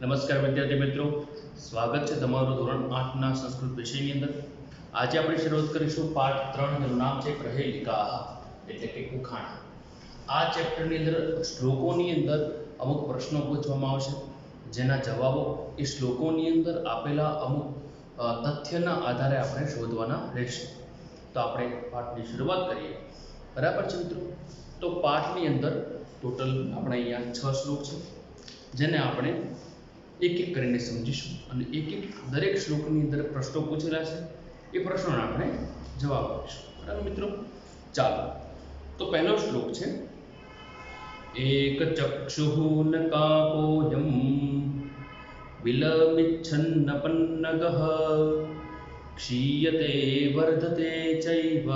નમસ્કાર વિદ્યાર્થી મિત્રો, સ્વાગત છે તમારું ધોરણ 8 ના સંસ્કૃત વિષયની અંદર. આજે આપણે શરૂઆત કરીશું પાઠ 3 જેનું નામ છે પ્રહેલિકા એટલે કે ઉખાણા. આ ચેપ્ટરની અંદર શ્લોકોની અંદર અમુક પ્રશ્નો પૂછવામાં આવશે, જેના જવાબો એ શ્લોકોની અંદર આપેલા અમુક તથ્યના આધારે આપણે શોધવાના રહેશે. તો આપણે પાઠની શરૂઆત કરીએ. બરાબર છે મિત્રો? તો પાઠની અંદર ટોટલ આપણે અહીંયા 6 શ્લોક છે, જેને આપણે એક એક કરીને સમજીશું અને એક એક દરેક શ્લોકની અંદર પ્રશ્નો પૂછેલા છે, એ પ્રશ્નોના આપણે જવાબ આપીશું. બરાબર મિત્રો? ચાલો, તો પહેલો શ્લોક છે એક ચક્ષુઃ ન કાકોયમ વિલમિચ્છન્ન પન્નગઃ ક્ષીયતે વર્ધતે ચૈવ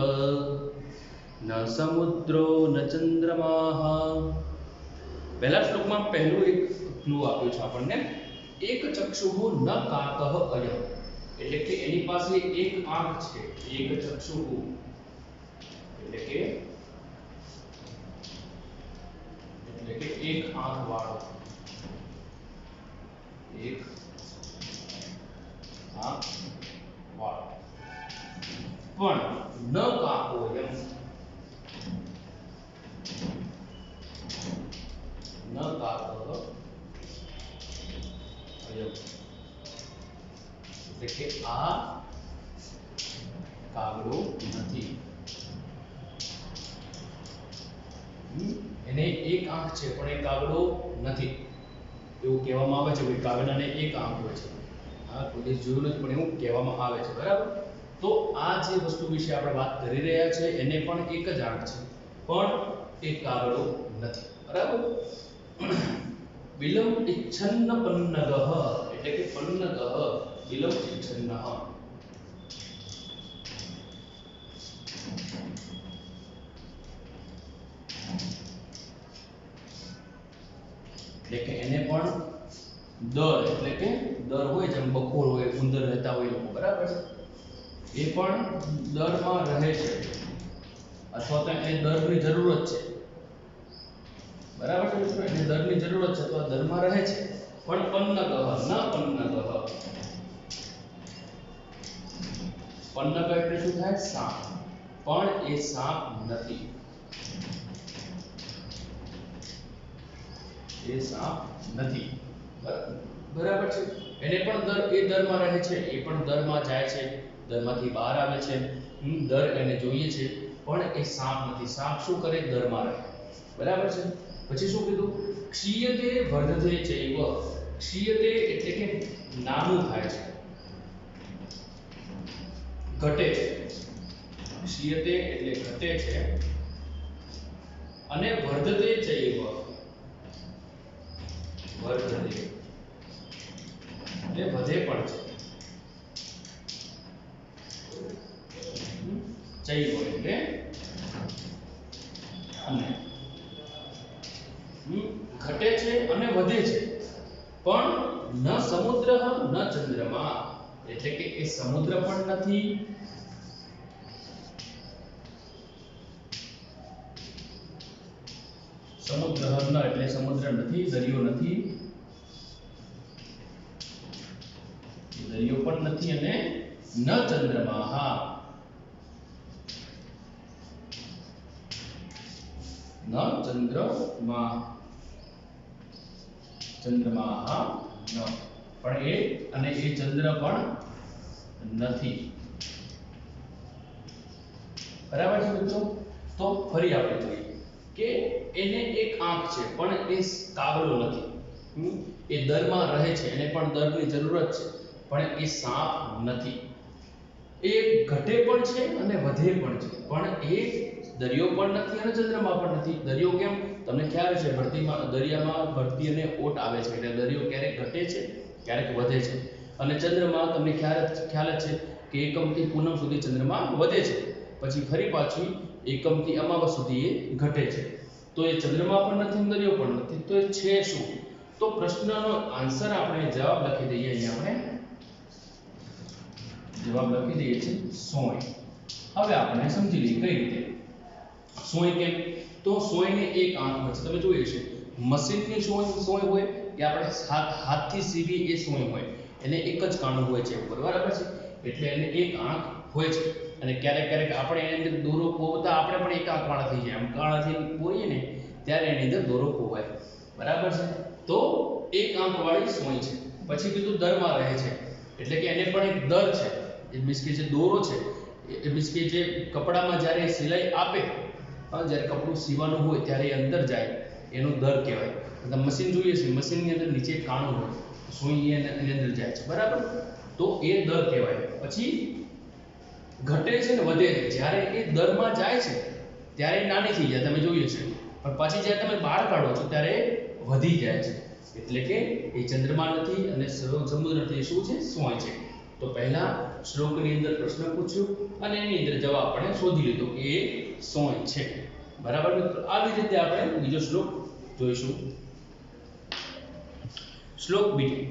ન સમુદ્રો ન ચંદ્રમાઃ. પહેલા શ્લોકમાં પહેલું એક ક્લુ આપ્યું છે આપણને, એક ચક્ષુઃ ન કાકઃ અયમ, એટલે કે એની પાસે એક આંખ છે. એક ચક્ષુઃ એટલે કે એક આંખ વાળો, એક આંખ વાળો, પણ ન કાકોયમ, ન કાકઃ અયમ, એટલે કે આ કાગડો નથી. એને એક આંખ છે પણ એ કાગડો નથી, એવું કહેવામાં આવે છે. કે કાગડાને એક આંખ હોય છે. હા, કોઈ જોયું નથી પણ એવું કહેવામાં આવે છે. બરાબર? તો આ જે વસ્તુ વિશે આપણે વાત કરી રહ્યા છે, એને પણ એક જ આંખ છે, પણ એ કાગડો નથી. બરાબર? વિલમ ઇચ્છન્ન પન્નગઃ, એટલે કે પન્નગઃ વિલમ ઇચ્છન્ન, એટલે કે એને પણ દર, એટલે કે દર હોય, જેમ બખોર હોય, ઉંદર રહેતા હોય લોકો, બરાબર છે, એ પણ દરમાં રહે છે, અથવા તો એને દરની જરૂરત છે. બરાબર છે મિત્રો? એને દરની જરૂરત છે તો આ દરમાં રહે છે, પણ પન્નગઃ ન પન્નગઃ. પન્નગઃ એટલે શું થાય? સાપ. પણ એ સાપ નથી, એ સાપ નથી. બરાબર છે? એને પણ એ દરમાં રહે છે, એ પણ દરમાં જાય છે, દરમાંથી બહાર આવે છે, દર એને જોઈએ છે, પણ એ સાપ નથી. સાપ શું કરે? દરમાં રહે. બરાબર છે? પછી શું કીધું? ક્ષીયતે વર્ધતે ચૈવ. ક્ષીયતે એટલે કે નાનું થાય છે, ઘટે છે. ક્ષીયતે એટલે ઘટે છે, અને વર્ધતે ચૈવ, વર્ધતે એટલે વધે પણ છે. ચૈવ એટલે અને ઘટે છે અને વધે છે, પણ ન સમુદ્ર ન ચંદ્રમા, એટલે કે એ સમુદ્ર પણ નથી, સમુદ્ર ન એટલે સમુદ્ર નથી, દરિયો નથી, દરિયો પણ નથી, અને ન ચંદ્રમા, ન ચંદ્રમા, ચંદ્રમા ન, પણ એ અને એ ચંદ્ર પણ નથી. બરાબર છે મિત્રો? તો ફરી આપણે જોઈએ કે એને એક આંખ છે પણ એ કાગડો નથી. એ દરમાં રહે છે, એને પણ દરની જરૂરત છે, પણ એ સાપ નથી. એ ઘટે પણ છે અને વધે પણ છે, પણ એ દરિયો પણ નથી અને ચંદ્રમાં પણ નથી. દરિયો કેમ? તમને ખ્યાલ છે, દરિયામાં ભરતી અને ઓટ આવે છે, એટલે દરિયો ક્યારેક ઘટે છે, ક્યારેક વધે છે. અને ચંદ્રમાં તમને ખ્યાલ જ છે કે એકમથી પૂનમ સુધી ચંદ્રમાં વધે છે, પછી ફરી પાછી એકમથી અમાવસ સુધી એ ઘટે છે. તો એ ચંદ્રમાં પણ નથી, દરિયો પણ નથી, તો એ છે શું? તો પ્રશ્નનો આન્સર આપણે જવાબ લખી દઈએ. અહીંયા આપણે જવાબ લખી દઈએ છીએ સોય. હવે આપણે સમજી લઈએ કઈ રીતે સોય કેમ? તો સોયને એક આંખ હોય છે. તમે જોયું છે મશીનની સોય હોય કે આપણે હાથથી સીવી એ સોય હોય એને એક જ કાણું હોય છે ઉપર, બરાબર છે, એટલે એને એક આંખ હોય છે અને ક્યારેક ક્યારેક આપણે એની અંદર દોરો પોવતા આપણે પણ એક આંખ વાળા થઈ જાય, આમ કાણાથી પોઈએ ને ત્યારે એની અંદર દોરો પોવાય, બરાબર છે, તો એક આંખ વાળી સોય છે। પછી કીધું દરમાં રહે છે એટલે કે એને પણ એક દર છે, એ મીન્સ કે જે દોરો છે એ મીન્સ કે જે કપડામાં જ્યારે સિલાઈ આપે, જ્યારે કપડું સીવાનું હોય ત્યારે એ અંદર જાય એનો દર કહેવાય। તમે મશીન જોઈએ છે, મશીનની અંદર નીચે કાણું હોય, સુઈ એની અંદર જાય છે, બરાબર, તો એ દર કહેવાય। પછી ઘટે છે ને વધે છે, જ્યારે એ દરમાં જાય છે ત્યારે નાની થઈ જાય, તમે જોયું છે, પણ પછી જ્યારે તમે બહાર કાઢો છો ત્યારે વધી જાય છે, એટલે કે એ ચંદ્રમા નથી અને સમુદ્ર નથી, શું છે, સોય છે। તો પહેલા શ્લોકની અંદર પ્રશ્ન પૂછ્યો અને એની અંદર જવાબ આપણે શોધી લીધો કે એ સોય છે, બરાબર મિત્રો। આવી રીતે આપણે બીજો શ્લોક જોઈશું। શ્લોક બીજો,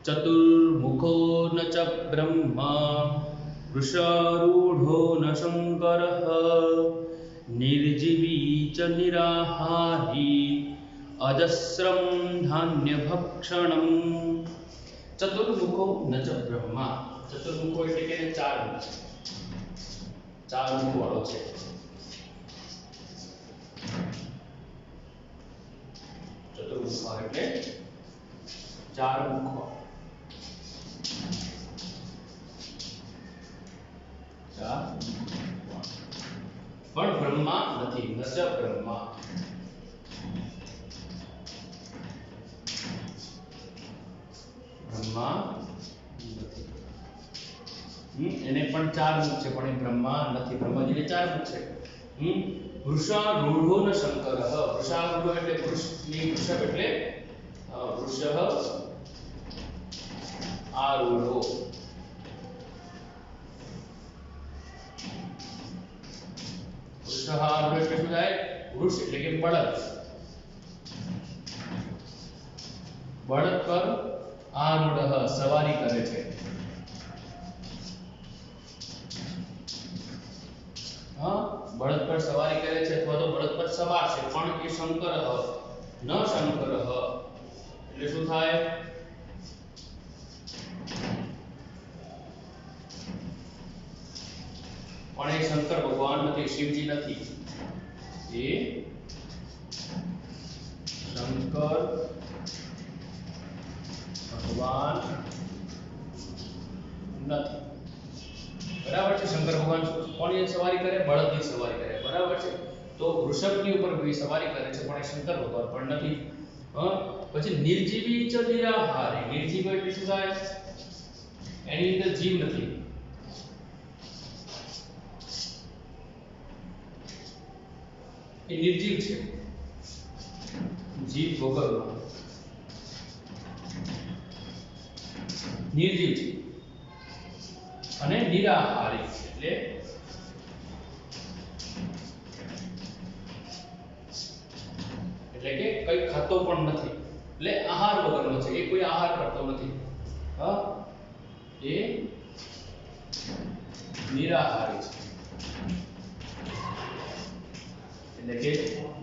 ચતુર્મુખો ન ચ બ્રહ્મા વૃષારૂઢો ન શંકરઃ નિર્જીવી ચ નિરાહારી અજસ્રમ ધાન્યભક્ષણમ। ચતુર્મુખો ન ચ બ્રહ્મા, ચતુર્મુખો એટલે કે ચાર મુખ, ચાર મુખ વાળો છે, ચતુર્મુખ એટલે ચાર મુખ, પણ બ્રહ્મા નથી, ન ચ બ્રહ્મા, બ્રહ્મા નથી, એને પણ ચાર મુખ છે પણ એ બ્રહ્મા નથી, બ્રહ્માજીને ચાર મુખ છે। વૃષારૂઢો ન શંકરઃ, વૃષારૂઢો એટલે વૃષની વૃષભ એટલે વૃષહ આરૂઢો, વૃષહ આરૂઢો એટલે શું થાય, વૃષ એટલે કે બળદ, બળદ પર આરૂઢ સવારી કરે છે, બળદ પર સવારી કરે છે અથવા તો બળદ પર સવાર છે, પણ એ શંકર ન શંકર એટલે શું થાય, પણ એ શંકર ભગવાન નથી, શિવજી નથી, એ શંકર ભગવાન નથી, બરાબર છે। શંકર ભગવાન કોની સવારી કરે, બળદની સવારી કરે, બરાબર છે, તો વૃષભની ઉપર સવારી કરે છે પણ એ શંકર ભગવાન પણ નથી। પછી નિર્જીવી ચ નિરાહારી, નિર્જીવ એટલે શું થાય, એની અંદર જીવ નથી, એ નિર્જીવ છે, જીવ વગરનો, નિર્જીવ છે, અને નિરાહારી એટલે કે કઈ ખાતો પણ નથી, એટલે આહાર વગરનો છે, એ કોઈ આહાર કરતો નથી, એ નિરાહારી છે, એટલે કે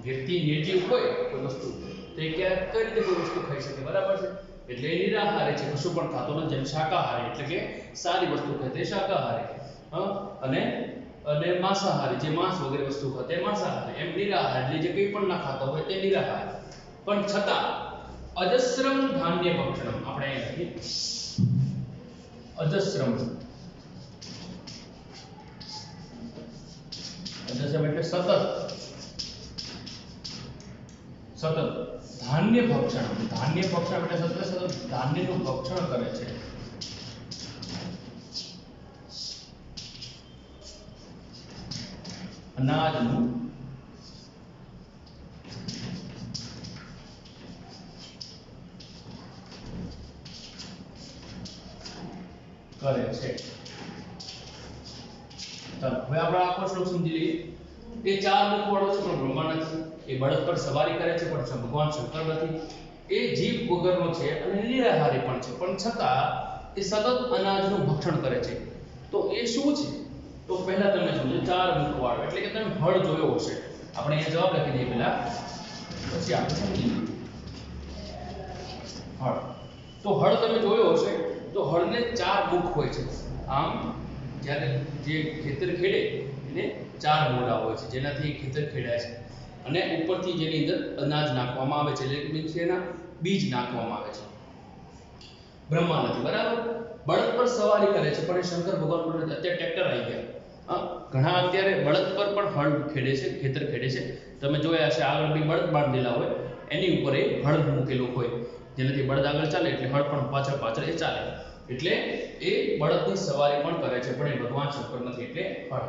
વ્યક્તિ નિર્જીવ હોય કોઈ વસ્તુ તો એ કઈ રીતે કોઈ વસ્તુ ખાઈ શકે, બરાબર છે, એટલે એ નિરાહારી છે, કશું પણ ખાતો નથી, જેમ શાકાહારી એટલે કે સારી વસ્તુ ખાય તે શાકાહારી, અને માંસાહારી જે માંસ વગેરે વસ્તુ ખાય તે માંસાહારી, એમ નિરાહારી એટલે જે કંઈ પણ ના ખાતો હોય તે નિરાહારી, પણ છતાં અજસ્રમ ધાન્ય ભક્ષણમ, આપણે અહીં લખીએ અજસ્રમ, અજસ્રમ એટલે સતત, સતત ધાન્ય ભક્ષણ, ધાન્ય ભક્ષણ એટલે સતત ધાન્યનું ભક્ષણ કરે છે, અનાજનું કરે છે। ચાલો હવે આપણે આખો શ્લોક સમજી લઈએ। એ ચાર મુખ વાળો છે પણ બ્રહ્મા નથી, એ બળદ પર સવારી કરે છે પણ ભગવાન શંકર નથી, એ જીવ વગરનો છે અને નિરાહારી પણ છે, પણ છતાં એ સતત અનાજનું ભક્ષણ કરે છે, તો એ શું છે, તો પહેલા તમે સમજો ચાર મુખ વાળો એટલે કે તમે હળ જોયો હશે, આપણે અહીંયા જવાબ લખી દઈએ પહેલા પછી આપણે સમજીએ। હળ. તો હળ તમે જોયો હશે તો હળને 4 મુખ હોય છે. આમ જ્યારે જે ખેતર ખેડે એને 4 મોઢા હોય છે જેનાથી ખેતર ખેડાય છે અને ઉપરથી જેની અંદર અનાજ નાખવામાં આવે છે એટલે કે મીન્સ એના બીજ નાખવામાં આવે છે. બ્રહ્મા નથી બરાબર. બળદ પર સવારી કરે છે પણ શંકર ભગવાન પર અત્યારે ટ્રેક્ટર આવી ગયા. ઘણા અત્યારે બળદ પર પણ હળ ખેડે છે, ખેતર ખેડે છે. તમે જોયા હશે આગળ બી બળદ બાંધેલા હોય એની ઉપર એ હળ મૂકેલું હોય જેનાથી બળદ આગળ ચાલે એટલે હળ પણ પાછળ પાછળ એ ચાલે એટલે એ બળદની સવારી પણ કરે છે પણ એ ભગવાન શંકર નથી એટલે હળ.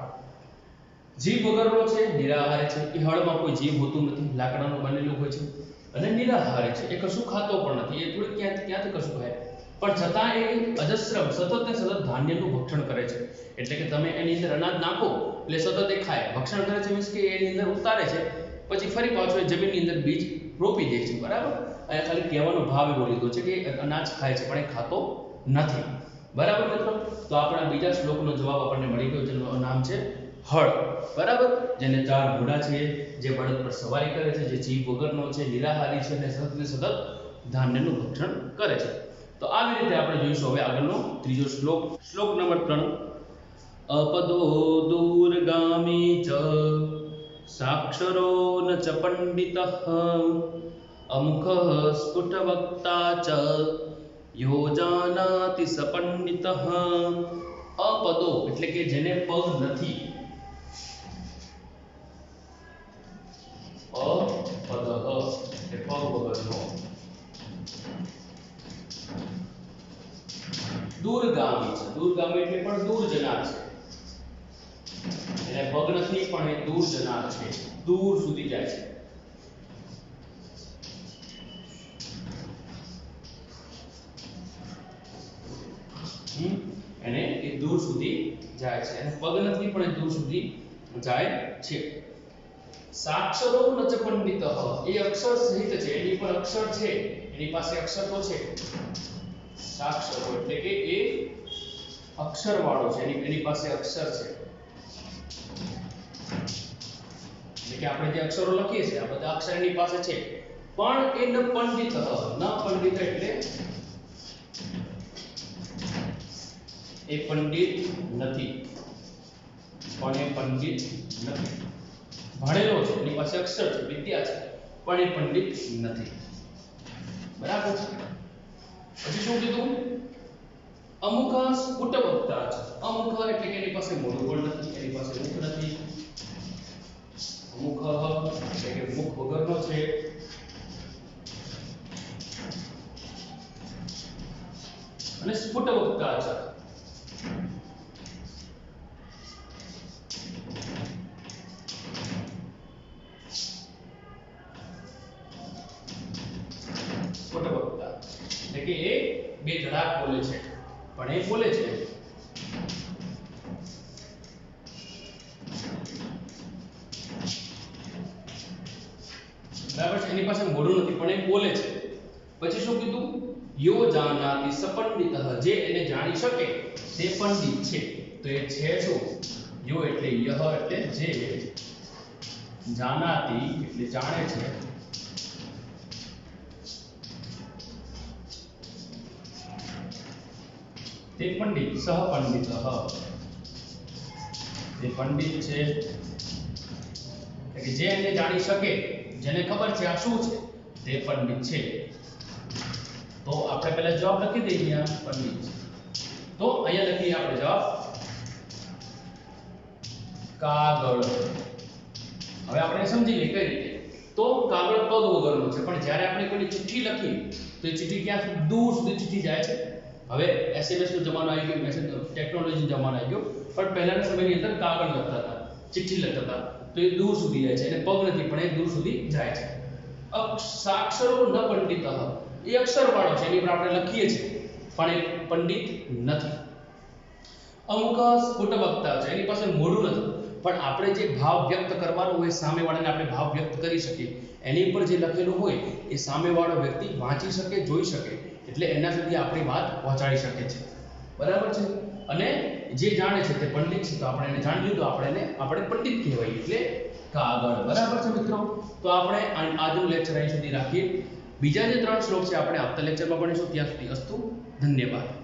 જીવ વગરનો છે, નિરાહારી છે. એ હળમાં કોઈ જીવ હોતું નથી, લાકડાનું બનેલું હોય છે અને નિરાહારી છે. એ કશું ખાતો પણ નથી. એ થોડી ક્યાંથી કશું ખાય પણ છતાં એ અજસ્રમ સતત ને સતત ધાન્યનું ભક્ષણ કરે છે. એટલે કે તમે એની અંદર અનાજ નાખો એટલે સતત એ ખાય. ભક્ષણ કરે છે મીન્સ કે એની અંદર ઉતારે છે પછી ફરી પાછો એ જમીનની અંદર બીજ રોપી દે છે બરાબર. અહીંયા ખાલી કહેવાનો ભાવ એવો લીધો છે કે અનાજ ખાય છે પણ એ ખાતો નથી બરાબર મિત્રો. તો આપણા બીજા શ્લોકનો જવાબ આપણને મળી ગયો જેનું નામ છે હળ બરાબર. જેને 4 ઘોડા છે, જે બળદ પર સવારી કરે છે, જે જીવ વગરનો છે, નિરાહારી છે અને સતત ને સતત ધાન્યનું ભક્ષણ કરે છે. તો આવી રીતે આપણે જોઈશું હવે આગળનો ત્રીજો શ્લોક. શ્લોક નંબર 3. અપદો દૂરગામી ચ સાક્ષરો ન ચ પંડિતઃ અમુખ સ્ફુટવક્તા ચ યો જાનાતિ સ પંડિતઃ. અપદો એટલે કે જેને પગ નથી. અપદઃ એટલે પગ વગરનો. દૂરગામી છે. દૂરગામી એટલે પણ દૂર જનાર છે. એને પગ નથી પણ એ દૂર જનાર છે, દૂર સુધી જાય છે. એને એ દૂર સુધી જાય છે. એને પગ નથી પણ એ દૂર સુધી જાય છે. સાક્ષરો ન ચ પંડિતઃ. એ અક્ષર સહિત છે, એની પર અક્ષર છે, એની પાસે અક્ષર તો છે. સાક્ષરો એટલે કે એ અક્ષર વાળો છે, એની પાસે અક્ષર છે. એટલે કે આપણે જે અક્ષરો લખીએ છીએ આ બધા અક્ષર એની પાસે છે પણ એ ન પંડિત. ન પંડિત એટલે એ પંડિત નથી. પણ એ પંડિત નથી. ભણેલો છે, એની પાસે અક્ષર છે, વિદ્યા છે પણ એ પંડિત નથી બરાબર છે. પછી શું કીધું? અમુક સ્ફુટવક્તા છે. અમુક એટલે કે એની પાસે મોઢું પણ નથી, એની પાસે મુખ નથી. મુખ એટલે કે મુખ વગરનો છે. અને સ્ફુટવક્તા છે. સ્ફુટવક્તા એટલે કે એ બે ધડાક બોલે છે પણ એ બોલે છે. બરાબર છે. એની પાસે મોઢું નથી પણ એ બોલે છે. પછી શું કીધું? યો જાનાતિ સ પંડિતઃ. જે એને જાણી શકે તે પંડિત છે. તો એ છે શું? યો એટલે યહ એટલે જે, જાનાતિ એટલે જાણે છે, તે પંડિત. સહ પંડિતઃ તે પંડિત છે એટલે કે જે એને જાણી શકે, જેને ખબર છે આ શું છે તે પંડિત છે. તો આપણે પહેલા જવાબ લખી દઈએ અહીંયા પંડિત. તો અહીંયા લખીએ આપણે જવાબ કાગળ. હવે આપણે સમજી લઈએ કઈ રીતે. તો કાગળ પગ વગરનો છે પણ જ્યારે આપણે કોઈ ચિઠ્ઠી લખી તો એ ચિઠ્ઠી ક્યાં દૂર સુધી ચિઠ્ઠી જાય છે. હવે SMS નો જમાનો આવી ગયો, મેસેજ ટેકનોલોજીનો જમાનો આવી ગયો પણ પહેલાના સમયની અંદર કાગળ લખતા હતા, ચિઠ્ઠી લખતા હતા તો એ દૂર સુધી જાય છે. એને પગ નથી પણ એ દૂર સુધી જાય છે. સાક્ષરો ન પંડિતઃ. એ અક્ષર વાળો છે, એની પર આપણે લખીએ છીએ પણ એ પંડિત નથી. અમુક સ્ફુટવક્તા છે, એની પાસે મોઢું નથી પણ આપણે જે ભાવ વ્યક્ત કરવાનો હોય સામેવાળાને આપણે ભાવ વ્યક્ત કરી શકીએ. એની ઉપર જે લખેલું હોય એ સામેવાળો વ્યક્તિ વાંચી શકે, જોઈ શકે એટલે એના સુધી આપણી વાત પહોંચાડી શકે છે બરાબર છે. અને જે જાણે છે તે પંડિત છે તો આપણે એને જાણી લીધું, આપણે પંડિત કહેવાય એટલે કાગળ બરાબર છે મિત્રો. તો આપણે આજનું લેક્ચર અહીં સુધી રાખીએ. બીજા જે 3 શ્લોક છે આપણે આવતા લેક્ચરમાં ભણીશું. ત્યાં સુધી અસ્તુ. ધન્યવાદ.